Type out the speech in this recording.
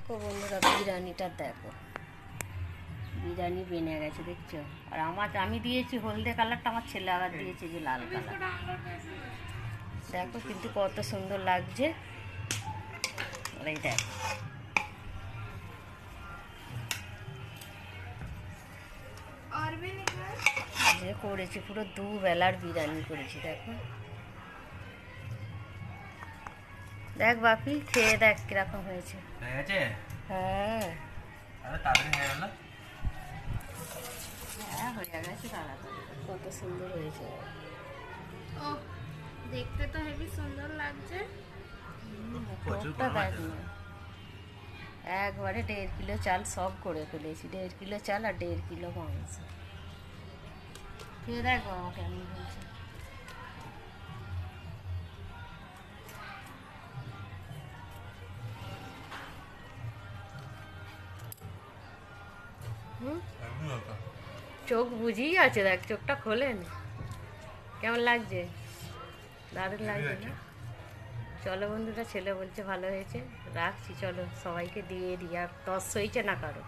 দেখো বন্ধুরা, বিরিয়ানিটা দেখো, বিরিয়ানি বেনে গেছে দেখছো। আর আমি দিয়েছি হলদে কালারটা, আমার ছেলে আবার দিয়েছে যে লাল কালার। দেখো কিন্তু কত সুন্দর লাগছে। এই দেখো, যে করেছি পুরো দুবেলার বিরিয়ানি করেছি। দেখো দেখ বাপি, খেয়ে দেখ কিরকম হয়েছে। হ্যাঁ হ্যাঁ, হয়ে গেছে তাড়াতাড়ি। কত সুন্দর হয়েছে। ও দেখতে তো হেবি সুন্দর লাগছে। টোপটা দেখ না, একবারে 1.5 কিলো চাল সব করে ফেলেছি। 1.5 কিলো চাল আর 1.5 কিলো মাংস। খেয়ে দেখ বাবা কেমন হয়েছে। চোখ বুঝেই আছে, দেখ চোখটা খোলেন। কেমন লাগছে? দারুণ লাগছে না? চলো বন্ধুরা, ছেলে বলছে ভালো হয়েছে, রাখছি। চলো সবাইকে দিয়ে দিই, আর তস হয়েছে না কারো।